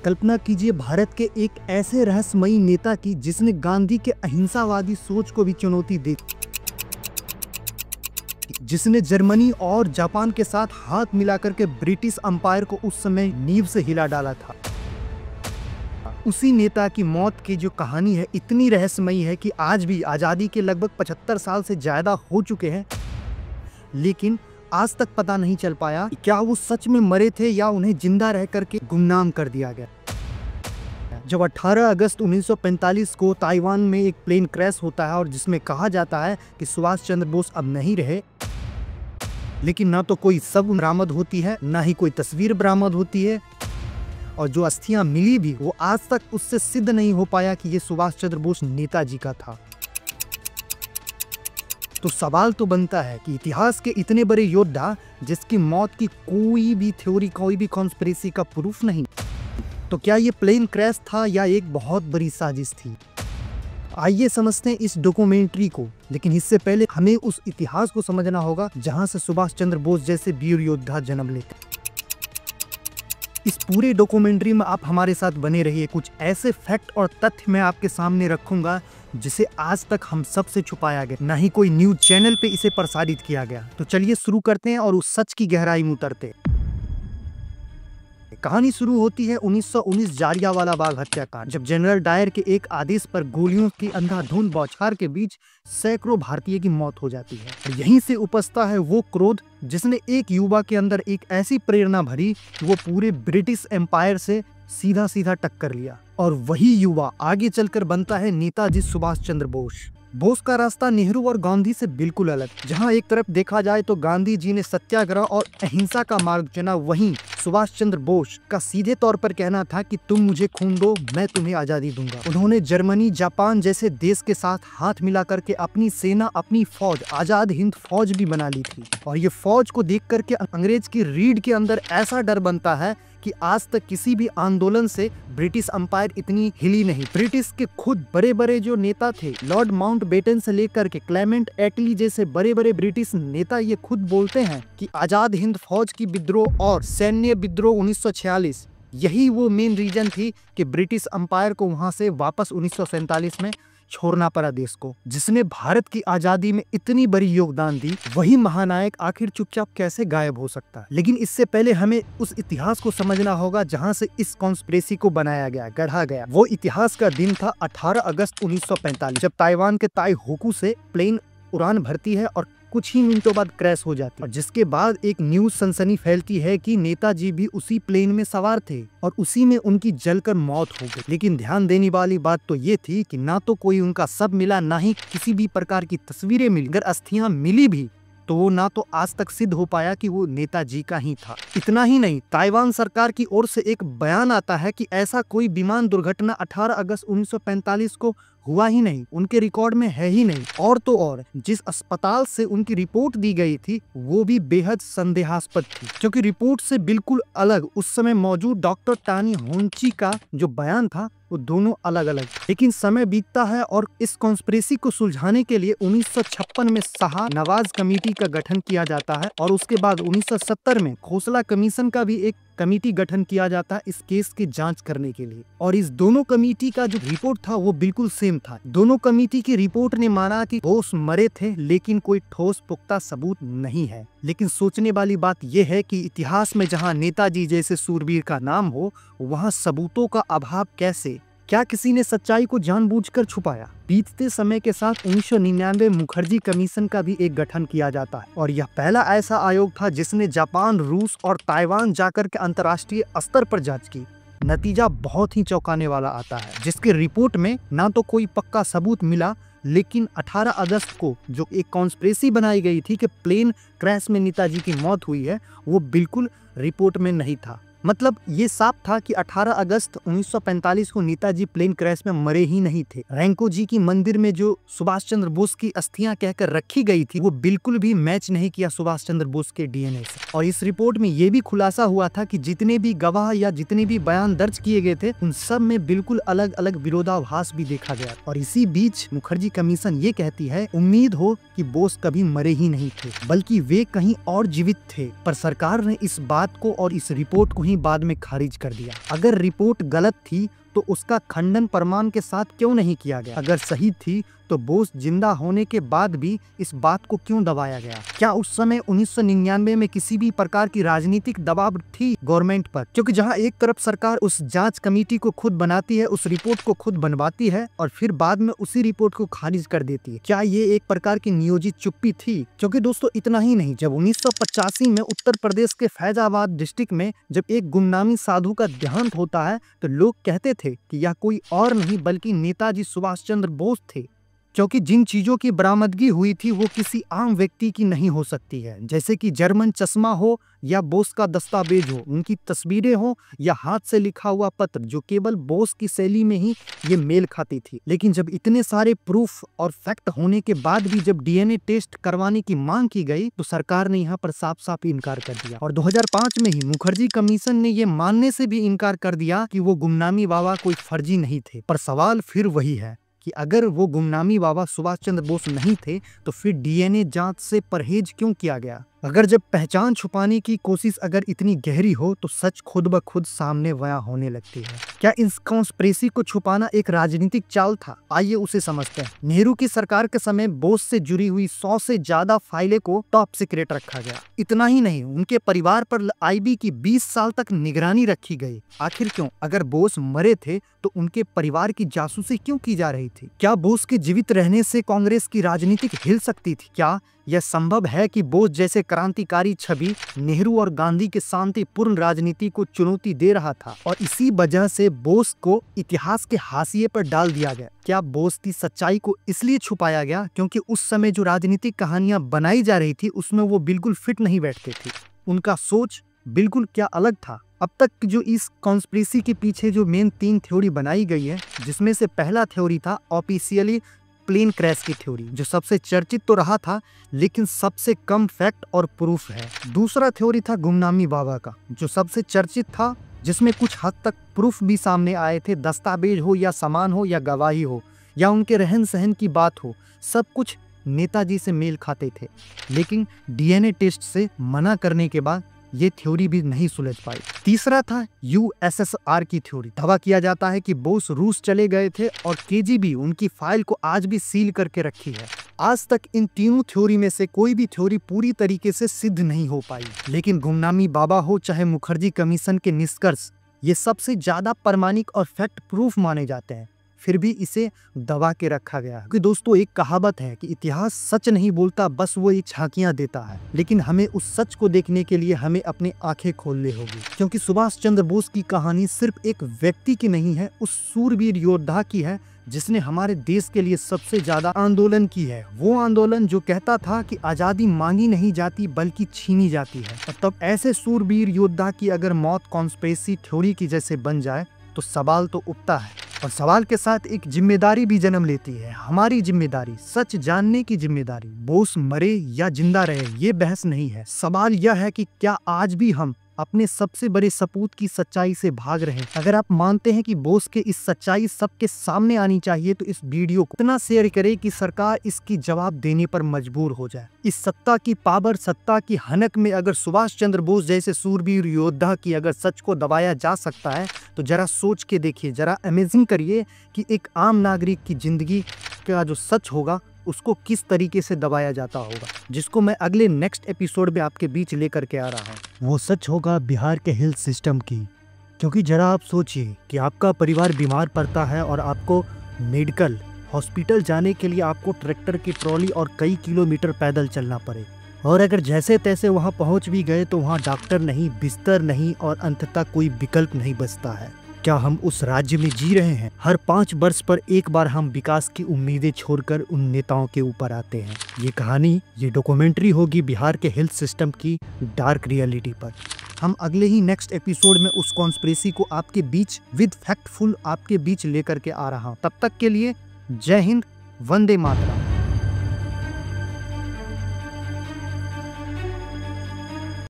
कल्पना कीजिए भारत के एक ऐसे रहस्यमयी नेता की जिसने गांधी के अहिंसावादी सोच को भी चुनौती दी, जिसने जर्मनी और जापान के साथ हाथ मिलाकर के ब्रिटिश अंपायर को उस समय नींव से हिला डाला था। उसी नेता की मौत की जो कहानी है इतनी रहस्यमयी है कि आज भी आज़ादी के लगभग 75 साल से ज़्यादा हो चुके हैं, लेकिन आज तक पता नहीं चल पाया कि क्या वो सच में मरे थे या उन्हें जिंदा रह करके गुमनाम कर दिया गया। जब 18 अगस्त 1945 को ताइवान में एक प्लेन क्रैश होता है और जिसमें कहा जाता है कि सुभाष चंद्र बोस अब नहीं रहे, लेकिन ना तो कोई शव बरामद होती है, ना ही कोई तस्वीर बरामद होती है, और जो अस्थियां मिली भी वो आज तक उससे सिद्ध नहीं हो पाया कि ये सुभाष चंद्र बोस नेताजी का था। तो सवाल तो बनता है कि इतिहास के इतने बड़े योद्धा जिसकी मौत की कोई भी थ्योरी, कोई भी कॉन्स्पिरेसी का प्रूफ नहीं, तो क्या ये प्लेन क्रैश था या एक बहुत बड़ी साजिश थी? आइए समझते हैं इस डॉक्यूमेंट्री को, लेकिन इससे पहले हमें उस इतिहास को समझना होगा जहां से सुभाष चंद्र बोस जैसे वीर योद्धा जन्म लेते। इस पूरे डॉक्यूमेंट्री में आप हमारे साथ बने रहिए। कुछ ऐसे फैक्ट और तथ्य मैं आपके सामने रखूंगा जिसे आज तक हम सबसे छुपाया गया, ना ही कोई न्यूज चैनल पे इसे प्रसारित किया गया। तो चलिए शुरू करते हैं और उस सच की गहराई में उतरते। कहानी शुरू होती है 1919 जालियांवाला बाग हत्याकांड, जब जनरल डायर के एक आदेश पर गोलियों की अंधाधुंध बौछार के बीच सैकड़ों भारतीय की मौत हो जाती है। और यहीं से उपजता है वो क्रोध जिसने एक युवा के अंदर एक ऐसी प्रेरणा भरी कि वो पूरे ब्रिटिश एम्पायर से सीधा सीधा टक्कर लिया। और वही युवा आगे चलकर बनता है नेताजी सुभाष चंद्र बोस। बोस का रास्ता नेहरू और गांधी से बिल्कुल अलग। जहां एक तरफ देखा जाए तो गांधी जी ने सत्याग्रह और अहिंसा का मार्ग चुना, वहीं सुभाष चंद्र बोस का सीधे तौर पर कहना था कि तुम मुझे खून दो, मैं तुम्हें आजादी दूंगा। उन्होंने जर्मनी, जापान जैसे देश के साथ हाथ मिला करके अपनी सेना, अपनी फौज, आजाद हिंद फौज भी बना ली थी। और ये फौज को देख करके अंग्रेज की रीढ़ के अंदर ऐसा डर बनता है कि आज तक किसी भी आंदोलन से ब्रिटिश अंपायर इतनी हिली नहीं। ब्रिटिश के खुद बड़े बड़े जो नेता थे, लॉर्ड माउंटबेटन से लेकर के क्लेमेंट एटली जैसे बड़े बड़े ब्रिटिश नेता ये खुद बोलते हैं कि आजाद हिंद फौज की विद्रोह और सैन्य विद्रोह 1946 यही वो मेन रीजन थी कि ब्रिटिश अंपायर को वहां से वापस 1947 में छोड़ना पड़ा देश को। जिसने भारत की आजादी में इतनी बड़ी योगदान दी, वही महानायक आखिर चुपचाप कैसे गायब हो सकता है? लेकिन इससे पहले हमें उस इतिहास को समझना होगा जहां से इस कॉन्स्पिरेसी को बनाया गया, गढ़ा गया। वो इतिहास का दिन था 18 अगस्त 1945, जब ताइवान के ताई होकू से प्लेन उड़ान भरती है और कुछ ही मिनटों बाद क्रैश हो जाती है। और जिसके बाद एक न्यूज सनसनी फैलती है कि नेताजी भी उसी प्लेन में सवार थे और उसी में उनकी जलकर मौत हो गई। लेकिन ध्यान देने वाली बात तो ये थी कि ना तो कोई उनका शव मिला, ना ही किसी भी प्रकार की तस्वीरें मिली। अगर अस्थियां मिली भी तो वो ना तो आज तक सिद्ध हो पाया कि वो नेताजी का ही था। इतना ही नहीं, ताइवान सरकार की ओर से एक बयान आता है कि ऐसा कोई विमान दुर्घटना 18 अगस्त 1945 को हुआ ही नहीं, उनके रिकॉर्ड में है ही नहीं। और तो और जिस अस्पताल से उनकी रिपोर्ट दी गई थी वो भी बेहद संदेहास्पद थी, क्योंकि रिपोर्ट से बिल्कुल अलग उस समय मौजूद डॉक्टर टानी होंची का जो बयान था वो दोनों अलग अलग। लेकिन समय बीतता है और इस कॉन्स्पिरेसी को सुलझाने के लिए 1956 में शाह नवाज कमेटी का गठन किया जाता है और उसके बाद 1970 में खोसला कमीशन का भी एक कमेटी गठन किया जाता है इस केस की जांच करने के लिए। और इस दोनों कमेटी का जो रिपोर्ट था वो बिल्कुल सेम था। दोनों कमेटी की रिपोर्ट ने माना कि बोस मरे थे, लेकिन कोई ठोस पुख्ता सबूत नहीं है। लेकिन सोचने वाली बात यह है कि इतिहास में जहां नेताजी जैसे सूरवीर का नाम हो, वहां सबूतों का अभाव कैसे? क्या किसी ने सच्चाई को जानबूझकर छुपाया? बीतते समय के साथ 1999 मुखर्जी कमीशन का भी एक गठन किया जाता है और यह पहला ऐसा आयोग था जिसने जापान, रूस और ताइवान जाकर के अंतर्राष्ट्रीय स्तर पर जांच की। नतीजा बहुत ही चौंकाने वाला आता है, जिसके रिपोर्ट में ना तो कोई पक्का सबूत मिला, लेकिन 18 अगस्त को जो एक कॉन्स्पिरेसी बनाई गई थी कि प्लेन क्रैश में नेताजी की मौत हुई है, वो बिल्कुल रिपोर्ट में नहीं था। मतलब ये साफ था कि 18 अगस्त 1945 को नेताजी प्लेन क्रैश में मरे ही नहीं थे। रैंको जी की मंदिर में जो सुभाष चंद्र बोस की अस्थियां कहकर रखी गई थी वो बिल्कुल भी मैच नहीं किया सुभाष चंद्र बोस के डीएनए से। और इस रिपोर्ट में ये भी खुलासा हुआ था कि जितने भी गवाह या जितने भी बयान दर्ज किए गए थे उन सब में बिल्कुल अलग अलग विरोधाभास भी देखा गया। और इसी बीच मुखर्जी कमीशन ये कहती है, उम्मीद हो कि बोस कभी मरे ही नहीं थे बल्कि वे कहीं और जीवित थे। पर सरकार ने इस बात को और इस रिपोर्ट को ही ही बाद में खारिज कर दिया। अगर रिपोर्ट गलत थी तो उसका खंडन प्रमाण के साथ क्यों नहीं किया गया? अगर सही थी तो बोस जिंदा होने के बाद भी इस बात को क्यों दबाया गया? क्या उस समय 1999 में किसी भी प्रकार की राजनीतिक दबाव थी गवर्नमेंट पर? क्योंकि जहां एक तरफ सरकार उस जांच कमेटी को खुद बनाती है, उस रिपोर्ट को खुद बनवाती है और फिर बाद में उसी रिपोर्ट को खारिज कर देती है, क्या ये एक प्रकार की नियोजित चुप्पी थी? क्योंकि दोस्तों इतना ही नहीं, जब 1985 में उत्तर प्रदेश के फैजाबाद डिस्ट्रिक्ट में जब एक गुमनामी साधु का देहांत होता है तो लोग कहते थे कि यह कोई और नहीं बल्कि नेताजी सुभाष चंद्र बोस थे, क्योंकि जिन चीजों की बरामदगी हुई थी वो किसी आम व्यक्ति की नहीं हो सकती है, जैसे कि जर्मन चश्मा हो या बोस का दस्तावेज हो, उनकी तस्वीरें हो या हाथ से लिखा हुआ पत्र, जो केवल बोस की शैली में ही ये मेल खाती थी। लेकिन जब इतने सारे प्रूफ और फैक्ट होने के बाद भी जब डीएनए टेस्ट करवाने की मांग की गई तो सरकार ने यहाँ पर साफ साफ इनकार कर दिया और 2005 में ही मुखर्जी कमीशन ने ये मानने से भी इनकार कर दिया कि वो गुमनामी बाबा कोई फर्जी नहीं थे। पर सवाल फिर वही है कि अगर वो गुमनामी बाबा सुभाष चंद्र बोस नहीं थे तो फिर डीएनए जांच से परहेज क्यों किया गया? अगर जब पहचान छुपाने की कोशिश अगर इतनी गहरी हो तो सच खुद ब खुद सामने बयां होने लगती है। क्या इस कॉन्स्पिरेसी को छुपाना एक राजनीतिक चाल था? आइए उसे समझते हैं। नेहरू की सरकार के समय बोस से जुड़ी हुई 100 से ज्यादा फाइलें को टॉप सीक्रेट रखा गया। इतना ही नहीं, उनके परिवार पर आईबी की 20 साल तक निगरानी रखी गई। आखिर क्यों? अगर बोस मरे थे तो उनके परिवार की जासूसी क्यों की जा रही थी? क्या बोस के जीवित रहने से कांग्रेस की राजनीति हिल सकती थी? क्या यह संभव है कि बोस जैसे क्रांतिकारी छवि नेहरू और गांधी के शांतिपूर्ण राजनीति को चुनौती दे रहा था और इसी वजह से बोस को इतिहास के हाशिए पर डाल दिया गया? क्या बोस की सच्चाई को इसलिए छुपाया गया क्योंकि उस समय जो राजनीतिक कहानियां बनाई जा रही थी उसमें वो बिल्कुल फिट नहीं बैठते थे? उनका सोच बिल्कुल क्या अलग था। अब तक जो इस कॉन्स्पिरेसी के पीछे जो मेन 3 थ्योरी बनाई गई है, जिसमें से पहला थ्योरी था ऑफिशियली प्लेन क्रैश की थ्योरी, जो सबसे चर्चित तो रहा था लेकिन सबसे कम फैक्ट और प्रूफ है। दूसरा थ्योरी था गुमनामी बाबा का, जो सबसे चर्चित था, जिसमें कुछ हद तक प्रूफ भी सामने आए थे, दस्तावेज हो या सामान हो या गवाही हो या उनके रहन सहन की बात हो, सब कुछ नेताजी से मेल खाते थे। लेकिन डीएनए टेस्ट से मना करने के बाद ये थ्योरी भी नहीं सुलझ पाई। तीसरा था यूएसएसआर की थ्योरी। दावा किया जाता है कि बोस रूस चले गए थे और केजीबी उनकी फाइल को आज भी सील करके रखी है। आज तक इन तीनों थ्योरी में से कोई भी थ्योरी पूरी तरीके से सिद्ध नहीं हो पाई, लेकिन गुमनामी बाबा हो चाहे मुखर्जी कमीशन के निष्कर्ष, ये सबसे ज्यादा प्रामाणिक और फैक्ट प्रूफ माने जाते हैं। फिर भी इसे दबा के रखा गया, क्योंकि दोस्तों एक कहावत है कि इतिहास सच नहीं बोलता, बस वो एक झांकियां देता है। लेकिन हमें उस सच को देखने के लिए हमें अपनी आंखें खोलनी होगी, क्योंकि सुभाष चंद्र बोस की कहानी सिर्फ एक व्यक्ति की नहीं है, उस सूरवीर योद्धा की है जिसने हमारे देश के लिए सबसे ज्यादा आंदोलन की है। वो आंदोलन जो कहता था कि आजादी मांगी नहीं जाती बल्कि छीनी जाती है। और तब ऐसे सूरवीर योद्धा की अगर मौत कॉन्स्पिरेसी थ्योरी की जैसे बन जाए तो सवाल तो उठता है, और सवाल के साथ एक जिम्मेदारी भी जन्म लेती है। हमारी जिम्मेदारी, सच जानने की जिम्मेदारी। बोस मरे या जिंदा रहे ये बहस नहीं है, सवाल यह है कि क्या आज भी हम अपने सबसे बड़े सपूत की सच्चाई से भाग रहे हैं? अगर आप मानते हैं कि बोस के इस सच्चाई सबके सामने आनी चाहिए तो इस वीडियो को इतना शेयर करें कि सरकार इसकी जवाब देने पर मजबूर हो जाए। इस सत्ता की पावर, सत्ता की हनक में अगर सुभाष चंद्र बोस जैसे सूरवीर योद्धा की अगर सच को दबाया जा सकता है तो जरा सोच के देखिए, जरा अमेजिंग करिए कि एक आम नागरिक की जिंदगी का जो सच होगा उसको किस तरीके से दबाया जाता होगा, जिसको मैं अगले नेक्स्ट एपिसोड में आपके बीच लेकर के आ रहा हूँ। वो सच होगा बिहार के हेल्थ सिस्टम की, क्योंकि जरा आप सोचिए कि आपका परिवार बीमार पड़ता है और आपको मेडिकल हॉस्पिटल जाने के लिए आपको ट्रैक्टर की ट्रॉली और कई किलोमीटर पैदल चलना पड़े, और अगर जैसे तैसे वहाँ पहुँच भी गए तो वहाँ डॉक्टर नहीं, बिस्तर नहीं और अंततः कोई विकल्प नहीं बचता है। क्या हम उस राज्य में जी रहे हैं? हर 5 वर्ष पर एक बार हम विकास की उम्मीदें छोड़कर उन नेताओं के ऊपर आते हैं। ये कहानी, ये डॉक्यूमेंट्री होगी बिहार के हेल्थ सिस्टम की डार्क रियलिटी पर। हम अगले ही नेक्स्ट एपिसोड में उस कॉन्स्पिरेसी को आपके बीच विद फैक्टफुल आपके बीच लेकर के आ रहा हूँ। तब तक के लिए जय हिंद, वंदे मातरम।